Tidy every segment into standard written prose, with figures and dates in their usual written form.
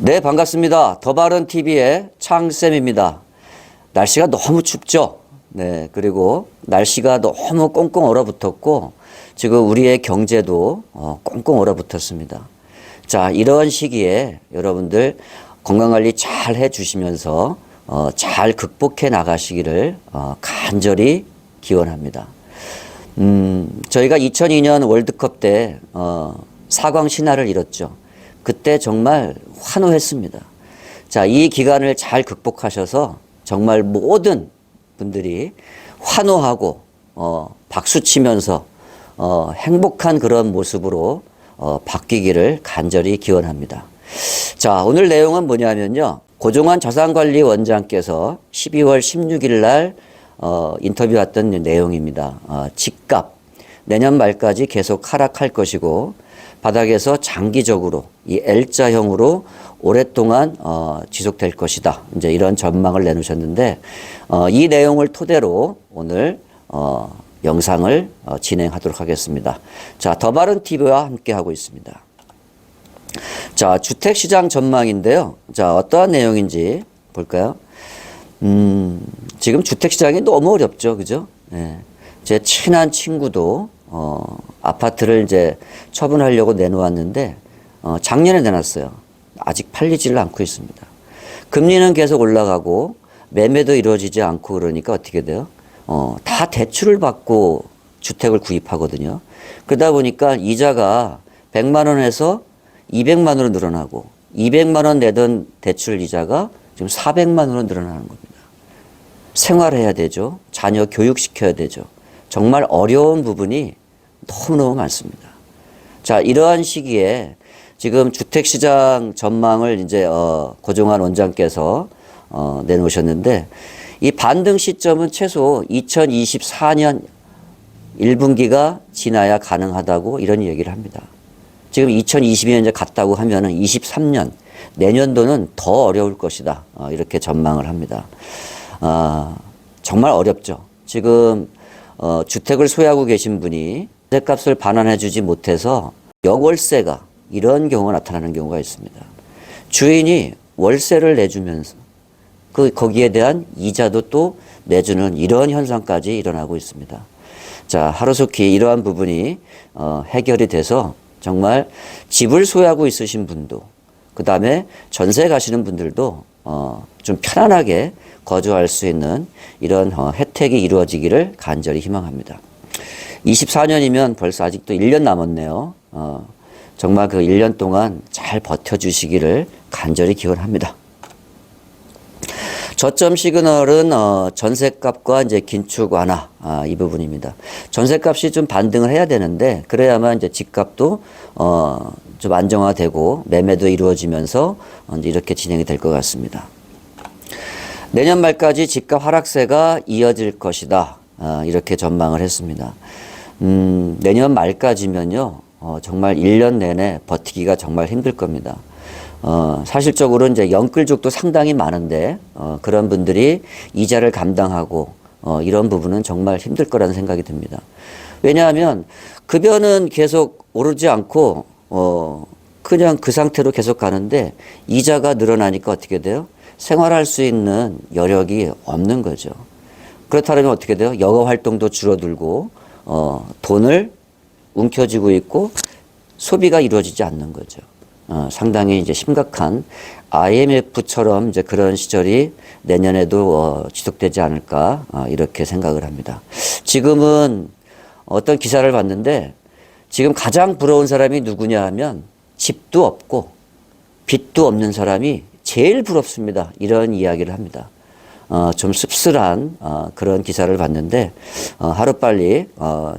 네, 반갑습니다. 더 바른 TV의 창쌤입니다. 날씨가 너무 춥죠? 네, 그리고 날씨가 너무 꽁꽁 얼어붙었고, 지금 우리의 경제도 꽁꽁 얼어붙었습니다. 자, 이런 시기에 여러분들 건강관리 잘 해주시면서 잘 극복해 나가시기를 간절히 기원합니다. 저희가 2002년 월드컵 때 4강 신화를 이뤘죠. 그때 정말 환호했습니다. 자, 이 기간을 잘 극복하셔서 정말 모든 분들이 환호하고 박수 치면서 행복한 그런 모습으로 바뀌기를 간절히 기원합니다. 자, 오늘 내용은 뭐냐면요. 고종환 자산관리원장께서 12월 16일 날 인터뷰했던 내용입니다. 집값 내년 말까지 계속 하락할 것이고 바닥에서 장기적으로 이 L자형으로 오랫동안 지속될 것이다. 이제 이런 전망을 내놓으셨는데 이 내용을 토대로 오늘 영상을 진행하도록 하겠습니다. 자, 더 바른 TV와 함께 하고 있습니다. 자, 주택시장 전망인데요. 자, 어떠한 내용인지 볼까요? 지금 주택시장이 너무 어렵죠. 그죠? 네. 제 친한 친구도 아파트를 이제 처분하려고 내놓았는데 작년에 내놨어요. 아직 팔리지를 않고 있습니다. 금리는 계속 올라가고 매매도 이루어지지 않고 그러니까 어떻게 돼요? 다 대출을 받고 주택을 구입하거든요. 그러다 보니까 이자가 100만 원에서 200만 원으로 늘어나고 200만 원 내던 대출 이자가 지금 400만 원으로 늘어나는 겁니다. 생활해야 되죠. 자녀 교육시켜야 되죠. 정말 어려운 부분이 너무너무 많습니다. 자, 이러한 시기에 지금 주택시장 전망을 이제 고종환 원장께서 내놓으셨는데 이 반등 시점은 최소 2024년 1분기가 지나야 가능하다고 이런 얘기를 합니다. 지금 2022년 이제 갔다고 하면은 23년 내년도는 더 어려울 것이다. 이렇게 전망을 합니다. 정말 어렵죠. 지금 주택을 소유하고 계신 분이 주택값을 반환해 주지 못해서 역월세가 이런 경우가 나타나는 경우가 있습니다. 주인이 월세를 내주면서 거기에 대한 이자도 또 내주는 이런 현상까지 일어나고 있습니다. 자, 하루속히 이러한 부분이 해결이 돼서 정말 집을 소유하고 있으신 분도 그 다음에 전세 가시는 분들도 좀 편안하게 거주할 수 있는 이런 혜택이 이루어지기를 간절히 희망합니다. 24년이면 벌써 아직도 1년 남았네요. 정말 그 1년 동안 잘 버텨주시기를 간절히 기원합니다. 저점 시그널은 전셋값과 이제 긴축 완화 이 부분입니다. 전셋값이 좀 반등을 해야 되는데 그래야만 이제 집값도 좀 안정화되고 매매도 이루어지면서 이제 이렇게 진행이 될 것 같습니다. 내년 말까지 집값 하락세가 이어질 것이다. 이렇게 전망을 했습니다. 내년 말까지면요, 정말 1년 내내 버티기가 정말 힘들 겁니다. 사실적으로 이제 연끌족도 상당히 많은데, 그런 분들이 이자를 감당하고, 이런 부분은 정말 힘들 거라는 생각이 듭니다. 왜냐하면, 급여는 계속 오르지 않고, 그냥 그 상태로 계속 가는데, 이자가 늘어나니까 어떻게 돼요? 생활할 수 있는 여력이 없는 거죠. 그렇다면 어떻게 돼요? 여가 활동도 줄어들고, 돈을 움켜쥐고 있고, 소비가 이루어지지 않는 거죠. 상당히 이제 심각한 IMF처럼 이제 그런 시절이 내년에도 지속되지 않을까 이렇게 생각을 합니다. 지금은 어떤 기사를 봤는데 지금 가장 부러운 사람이 누구냐 하면 집도 없고 빚도 없는 사람이 제일 부럽습니다. 이런 이야기를 합니다. 좀 씁쓸한 그런 기사를 봤는데 하루빨리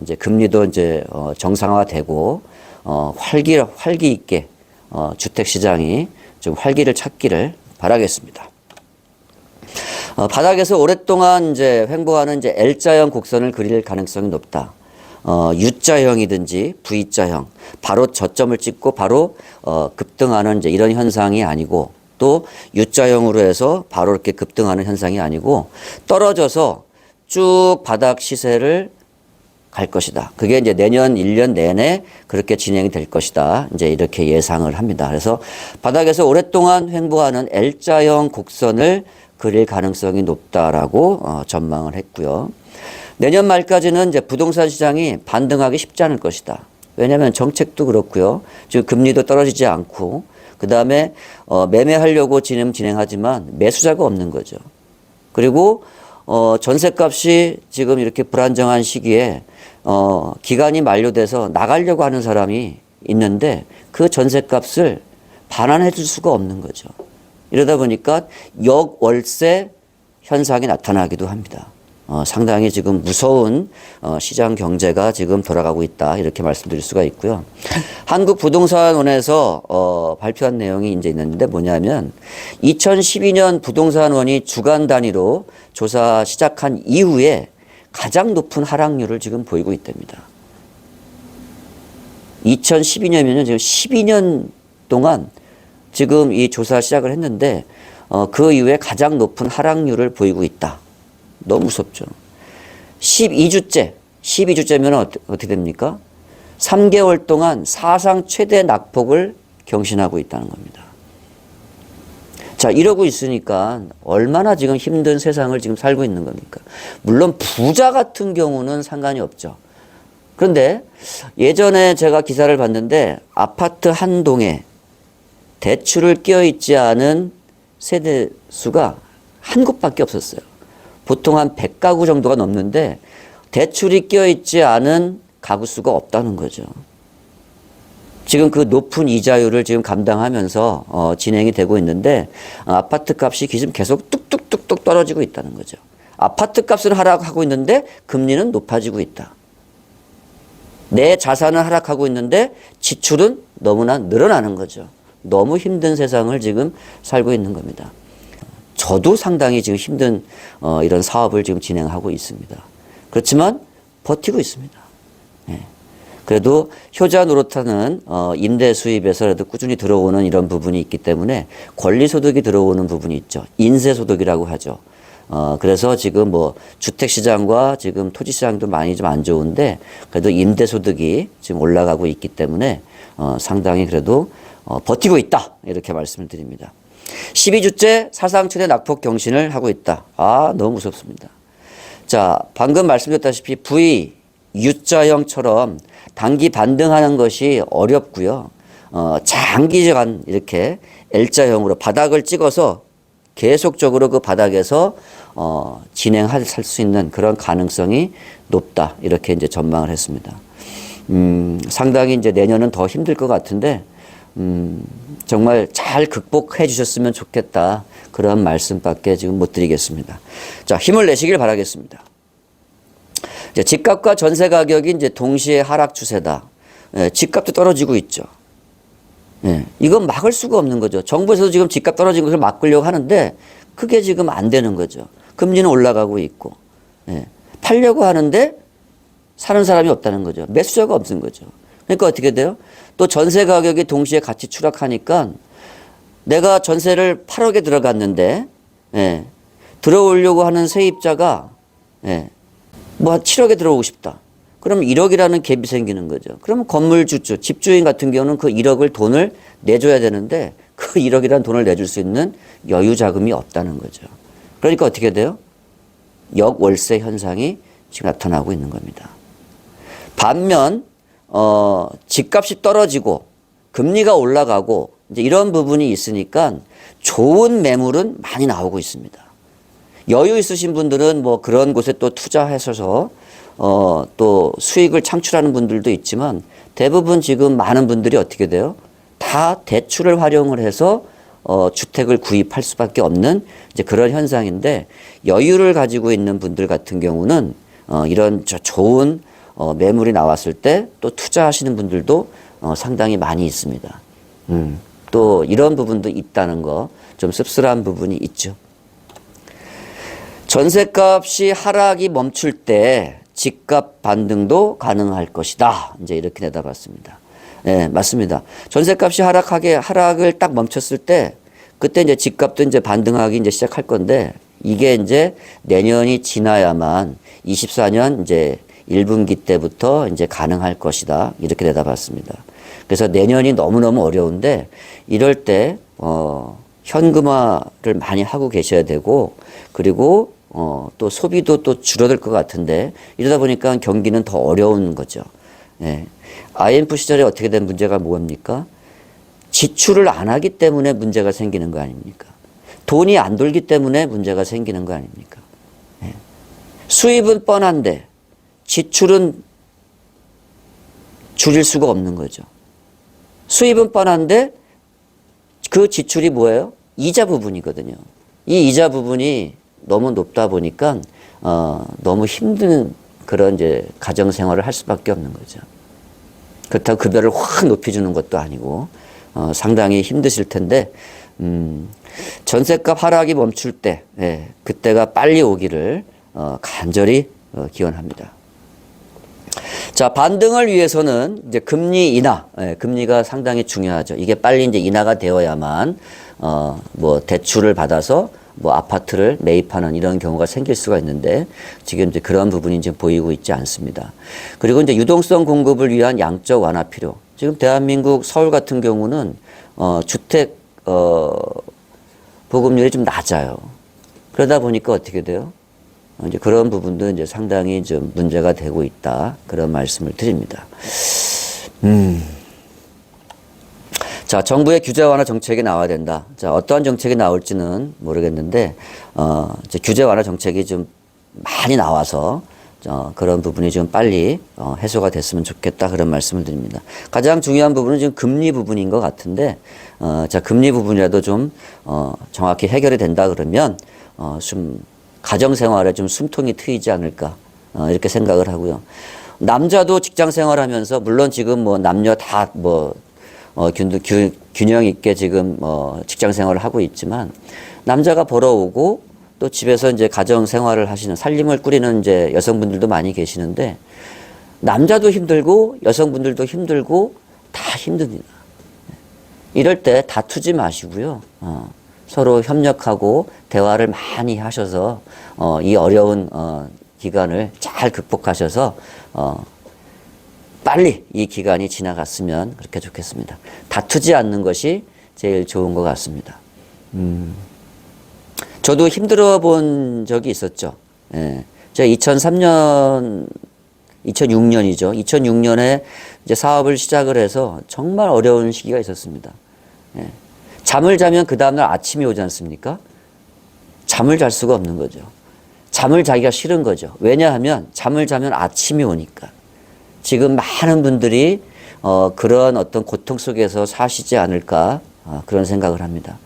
이제 금리도 이제 정상화되고 활기 있게 주택시장이 좀 활기를 찾기를 바라겠습니다. 바닥에서 오랫동안 이제 횡보하는 이제 L자형 곡선을 그릴 가능성이 높다. U자형이든지 V자형, 바로 저점을 찍고 바로 급등하는 이제 이런 현상이 아니고 또 U자형으로 해서 바로 이렇게 급등하는 현상이 아니고 떨어져서 쭉 바닥 시세를 갈 것이다. 그게 이제 내년 1년 내내 그렇게 진행이 될 것이다. 이제 이렇게 예상을 합니다. 그래서 바닥에서 오랫동안 횡보하는 L자형 곡선을 그릴 가능성이 높다라고 전망을 했고요. 내년 말까지는 이제 부동산 시장이 반등하기 쉽지 않을 것이다. 왜냐하면 정책도 그렇고요. 지금 금리도 떨어지지 않고 그 다음에 매매하려고 진행하지만 매수자가 없는 거죠. 그리고 전셋값이 지금 이렇게 불안정한 시기에 기간이 만료돼서 나가려고 하는 사람이 있는데 그 전셋값을 반환해 줄 수가 없는 거죠. 이러다 보니까 역월세 현상이 나타나기도 합니다. 상당히 지금 무서운 시장 경제가 지금 돌아가고 있다 이렇게 말씀드릴 수가 있고요. 한국부동산원에서 발표한 내용이 이제 있는데 뭐냐면 2012년 부동산원이 주간 단위로 조사 시작한 이후에 가장 높은 하락률을 지금 보이고 있답니다. 2012년이면 지금 12년 동안 지금 이 조사 시작을 했는데 그 이후에 가장 높은 하락률을 보이고 있다. 너무 무섭죠. 12주째면 어떻게 됩니까? 3개월 동안 사상 최대 낙폭을 경신하고 있다는 겁니다. 자, 이러고 있으니까 얼마나 지금 힘든 세상을 지금 살고 있는 겁니까? 물론 부자 같은 경우는 상관이 없죠. 그런데 예전에 제가 기사를 봤는데 아파트 한 동에 대출을 끼어있지 않은 세대 수가 한 곳밖에 없었어요. 보통 한 100가구 정도가 넘는데 대출이 끼어있지 않은 가구 수가 없다는 거죠. 지금 그 높은 이자율을 지금 감당하면서 진행이 되고 있는데 아파트 값이 지금 계속 뚝뚝뚝뚝 떨어지고 있다는 거죠. 아파트 값은 하락하고 있는데 금리는 높아지고 있다. 내 자산은 하락하고 있는데 지출은 너무나 늘어나는 거죠. 너무 힘든 세상을 지금 살고 있는 겁니다. 저도 상당히 지금 힘든 이런 사업을 지금 진행하고 있습니다. 그렇지만 버티고 있습니다. 네. 그래도 효자 노릇하는 임대 수입에서라도 꾸준히 들어오는 이런 부분이 있기 때문에 권리소득이 들어오는 부분이 있죠. 인세소득이라고 하죠. 그래서 지금 뭐 주택시장과 지금 토지시장도 많이 좀 안 좋은데 그래도 임대소득이 지금 올라가고 있기 때문에 상당히 그래도 버티고 있다. 이렇게 말씀을 드립니다. 12주째 사상 최대 낙폭 경신을 하고 있다. 너무 무섭습니다. 자, 방금 말씀드렸다시피 V, U자형처럼 단기 반등하는 것이 어렵고요. 장기간 이렇게 L자형으로 바닥을 찍어서 계속적으로 그 바닥에서 진행할 수 있는 그런 가능성이 높다. 이렇게 이제 전망을 했습니다. 상당히 이제 내년은 더 힘들 것 같은데 정말 잘 극복해 주셨으면 좋겠다. 그런 말씀밖에 지금 못 드리겠습니다. 자, 힘을 내시길 바라겠습니다. 이제 집값과 전세 가격이 이제 동시에 하락 추세다. 집값도 떨어지고 있죠. 이건 막을 수가 없는 거죠. 정부에서도 지금 집값 떨어진 것을 막으려고 하는데 그게 지금 안 되는 거죠. 금리는 올라가고 있고. 팔려고 하는데 사는 사람이 없다는 거죠. 매수자가 없는 거죠. 그러니까 어떻게 돼요? 또 전세 가격이 동시에 같이 추락하니까 내가 전세를 8억에 들어갔는데 들어오려고 하는 세입자가 뭐 7억에 들어오고 싶다. 그럼 1억이라는 갭이 생기는 거죠. 그러면 건물주주, 집주인 같은 경우는 그 1억을 돈을 내줘야 되는데 그 1억이라는 돈을 내줄 수 있는 여유 자금이 없다는 거죠. 그러니까 어떻게 돼요? 역월세 현상이 지금 나타나고 있는 겁니다. 반면 집값이 떨어지고 금리가 올라가고 이제 이런 부분이 있으니까 좋은 매물은 많이 나오고 있습니다. 여유 있으신 분들은 뭐 그런 곳에 또 투자하셔서 또 수익을 창출하는 분들도 있지만 대부분 지금 많은 분들이 어떻게 돼요? 다 대출을 활용을 해서 주택을 구입할 수밖에 없는 이제 그런 현상인데 여유를 가지고 있는 분들 같은 경우는 이런 좋은 매물이 나왔을 때 또 투자하시는 분들도 상당히 많이 있습니다. 또 이런 부분도 있다는 거 좀 씁쓸한 부분이 있죠. 전셋값이 하락이 멈출 때 집값 반등도 가능할 것이다. 이제 이렇게 내다봤습니다. 네, 맞습니다. 전셋값이 하락을 딱 멈췄을 때 그때 이제 집값도 이제 반등하기 이제 시작할 건데 이게 이제 내년이 지나야만 24년 이제 1분기 때부터 이제 가능할 것이다. 이렇게 내다봤습니다. 그래서 내년이 너무너무 어려운데 이럴 때 현금화를 많이 하고 계셔야 되고 그리고 또 소비도 또 줄어들 것 같은데 이러다 보니까 경기는 더 어려운 거죠. 예. IMF 시절에 어떻게 된 문제가 뭡니까? 지출을 안 하기 때문에 문제가 생기는 거 아닙니까? 돈이 안 돌기 때문에 문제가 생기는 거 아닙니까? 예. 수입은 뻔한데 지출은 줄일 수가 없는 거죠. 수입은 뻔한데 그 지출이 뭐예요? 이자 부분이거든요. 이 이자 부분이 너무 높다 보니까 너무 힘든 그런 이제 가정 생활을 할 수밖에 없는 거죠. 그렇다고 급여를 확 높여주는 것도 아니고 상당히 힘드실 텐데 전셋값 하락이 멈출 때 그때가 빨리 오기를 간절히 기원합니다. 자, 반등을 위해서는 이제 금리 인하, 금리가 상당히 중요하죠. 이게 빨리 이제 인하가 되어야만 뭐 대출을 받아서 뭐 아파트를 매입하는 이런 경우가 생길 수가 있는데 지금 이제 그런 부분이 지금 보이고 있지 않습니다. 그리고 이제 유동성 공급을 위한 양적 완화 필요. 지금 대한민국 서울 같은 경우는 주택 보급률이 좀 낮아요. 그러다 보니까 어떻게 돼요? 이제 그런 부분도 이제 상당히 좀 문제가 되고 있다. 그런 말씀을 드립니다. 자, 정부의 규제 완화 정책이 나와야 된다. 자, 어떠한 정책이 나올지는 모르겠는데, 이제 규제 완화 정책이 좀 많이 나와서, 그런 부분이 좀 빨리, 해소가 됐으면 좋겠다. 그런 말씀을 드립니다. 가장 중요한 부분은 지금 금리 부분인 것 같은데, 자, 금리 부분이라도 좀, 정확히 해결이 된다 그러면, 좀, 가정생활에 좀 숨통이 트이지 않을까, 이렇게 생각을 하고요. 남자도 직장 생활하면서, 물론 지금 뭐 남녀 다 뭐, 균형 있게 지금 직장 생활을 하고 있지만 남자가 벌어오고 또 집에서 이제 가정 생활을 하시는 살림을 꾸리는 이제 여성분들도 많이 계시는데 남자도 힘들고 여성분들도 힘들고 다 힘듭니다. 이럴 때 다투지 마시고요. 서로 협력하고 대화를 많이 하셔서 이 어려운 기간을 잘 극복하셔서 빨리 이 기간이 지나갔으면 그렇게 좋겠습니다. 다투지 않는 것이 제일 좋은 것 같습니다. 저도 힘들어 본 적이 있었죠. 예. 제가 2006년이죠. 2006년에 이제 사업을 시작을 해서 정말 어려운 시기가 있었습니다. 예. 잠을 자면 그 다음날 아침이 오지 않습니까? 잠을 잘 수가 없는 거죠. 잠을 자기가 싫은 거죠. 왜냐하면 잠을 자면 아침이 오니까. 지금 많은 분들이 그런 어떤 고통 속에서 사시지 않을까 그런 생각을 합니다.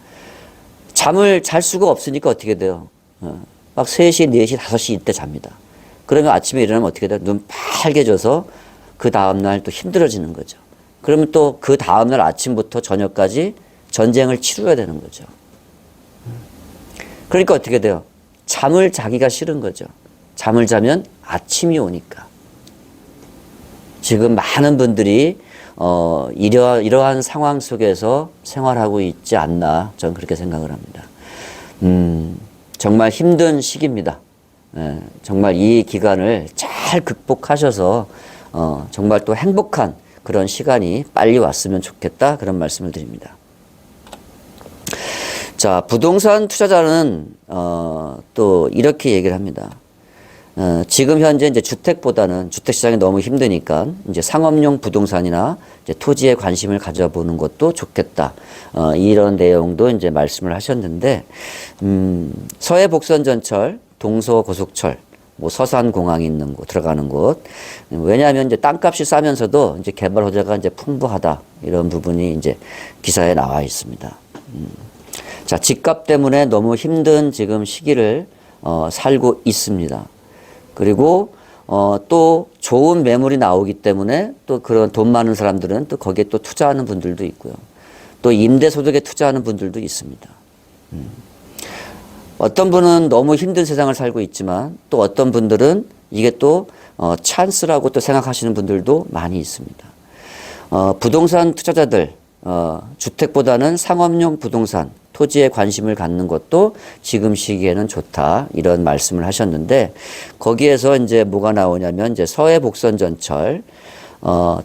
잠을 잘 수가 없으니까 어떻게 돼요? 막 3시, 4시, 5시 이때 잡니다. 그러면 아침에 일어나면 어떻게 돼요? 눈 빨개져서 그 다음날 또 힘들어지는 거죠. 그러면 또 그 다음날 아침부터 저녁까지 전쟁을 치러야 되는 거죠. 그러니까 어떻게 돼요? 잠을 자기가 싫은 거죠. 잠을 자면 아침이 오니까. 지금 많은 분들이 이러한 상황 속에서 생활하고 있지 않나 저는 그렇게 생각을 합니다. 정말 힘든 시기입니다. 정말 이 기간을 잘 극복하셔서 정말 또 행복한 그런 시간이 빨리 왔으면 좋겠다 그런 말씀을 드립니다. 자, 부동산 투자자는 또 이렇게 얘기를 합니다. 지금 현재 이제 주택보다는 주택 시장이 너무 힘드니까 이제 상업용 부동산이나 이제 토지에 관심을 가져보는 것도 좋겠다. 이런 내용도 이제 말씀을 하셨는데, 서해 복선전철, 동서고속철, 뭐 서산공항이 있는 곳, 들어가는 곳. 왜냐하면 이제 땅값이 싸면서도 이제 개발 호재가 이제 풍부하다. 이런 부분이 이제 기사에 나와 있습니다. 자, 집값 때문에 너무 힘든 지금 시기를 살고 있습니다. 그리고 또 좋은 매물이 나오기 때문에 또 그런 돈 많은 사람들은 또 거기에 또 투자하는 분들도 있고요. 또 임대소득에 투자하는 분들도 있습니다. 어떤 분은 너무 힘든 세상을 살고 있지만 또 어떤 분들은 이게 또 찬스라고 또 생각하시는 분들도 많이 있습니다. 부동산 투자자들 주택보다는 상업용 부동산, 토지에 관심을 갖는 것도 지금 시기에는 좋다. 이런 말씀을 하셨는데 거기에서 이제 뭐가 나오냐면 이제 서해 복선전철,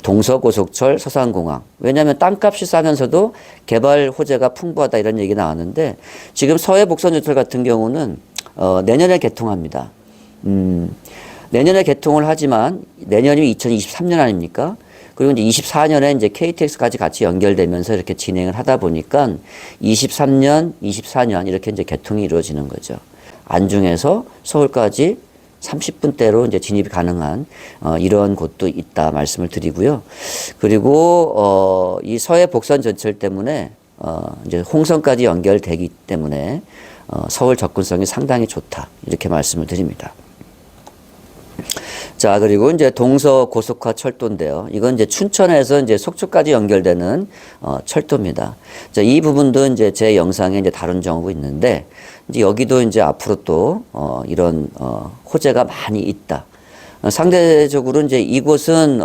동서고속철, 서산공항. 왜냐하면 땅값이 싸면서도 개발 호재가 풍부하다 이런 얘기 나왔는데 지금 서해 복선전철 같은 경우는 내년에 개통합니다. 내년에 개통을 하지만 내년이 2023년 아닙니까? 그리고 이제 24년에 이제 KTX까지 같이 연결되면서 이렇게 진행을 하다 보니까 23년, 24년 이렇게 이제 개통이 이루어지는 거죠. 안중에서 서울까지 30분대로 이제 진입이 가능한 이런 곳도 있다 말씀을 드리고요. 그리고 이 서해 복선 전철 때문에 이제 홍성까지 연결되기 때문에 서울 접근성이 상당히 좋다 이렇게 말씀을 드립니다. 자, 그리고 이제 동서 고속화 철도인데요. 이건 이제 춘천에서 이제 속초까지 연결되는 철도입니다. 자, 이 부분도 이제 제 영상에 이제 다룬 적이 있는데 이제 여기도 이제 앞으로 또 이런 호재가 많이 있다. 상대적으로 이제 이곳은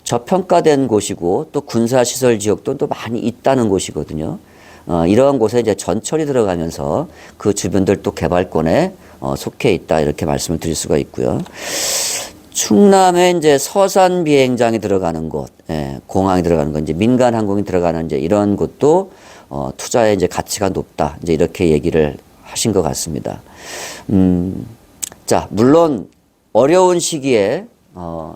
저평가된 곳이고 또 군사시설 지역도 또 많이 있다는 곳이거든요. 이러한 곳에 이제 전철이 들어가면서 그 주변들 또 개발권에 속해 있다 이렇게 말씀을 드릴 수가 있고요. 충남에 이제 서산 비행장이 들어가는 곳, 공항이 들어가는 것, 이제 민간 항공이 들어가는 이제 이런 곳도 투자의 이제 가치가 높다. 이제 이렇게 얘기를 하신 것 같습니다. 자, 물론 어려운 시기에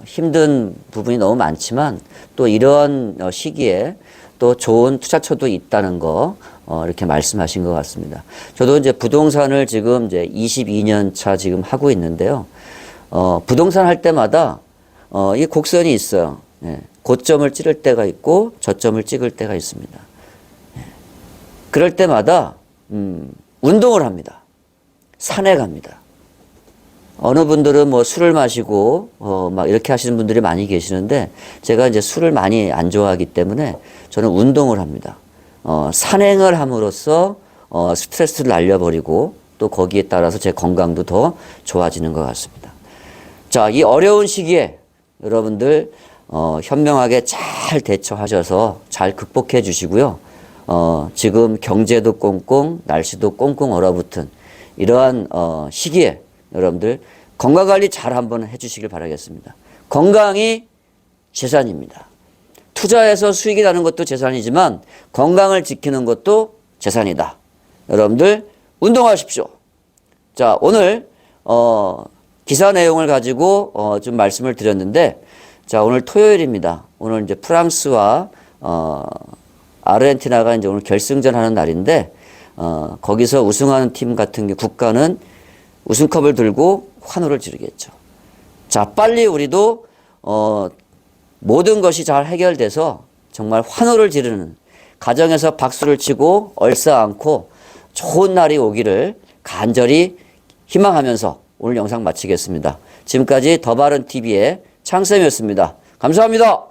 힘든 부분이 너무 많지만 또 이런 시기에 또 좋은 투자처도 있다는 거 이렇게 말씀하신 것 같습니다. 저도 이제 부동산을 지금 이제 22년 차 지금 하고 있는데요. 부동산 할 때마다 이 곡선이 있어요. 고점을 찌를 때가 있고 저점을 찍을 때가 있습니다. 그럴 때마다 운동을 합니다. 산에 갑니다. 어느 분들은 뭐 술을 마시고 막 이렇게 하시는 분들이 많이 계시는데 제가 이제 술을 많이 안 좋아하기 때문에 저는 운동을 합니다. 산행을 함으로써 스트레스를 날려버리고 또 거기에 따라서 제 건강도 더 좋아지는 것 같습니다. 자, 이 어려운 시기에 여러분들 현명하게 잘 대처하셔서 잘 극복해 주시고요. 지금 경제도 꽁꽁 날씨도 꽁꽁 얼어붙은 이러한 시기에 여러분들 건강관리 잘 한번 해주시길 바라겠습니다. 건강이 재산입니다. 투자해서 수익이 나는 것도 재산이지만 건강을 지키는 것도 재산이다. 여러분들 운동하십시오. 자, 오늘 기사 내용을 가지고 좀 말씀을 드렸는데 자, 오늘 토요일입니다. 오늘 이제 프랑스와 아르헨티나가 이제 오늘 결승전 하는 날인데 거기서 우승하는 팀 같은 국가는 우승컵을 들고 환호를 지르겠죠. 자, 빨리 우리도 모든 것이 잘 해결돼서 정말 환호를 지르는 가정에서 박수를 치고 얼싸 안고 좋은 날이 오기를 간절히 희망하면서 오늘 영상 마치겠습니다. 지금까지 더바른TV의 창쌤이었습니다. 감사합니다.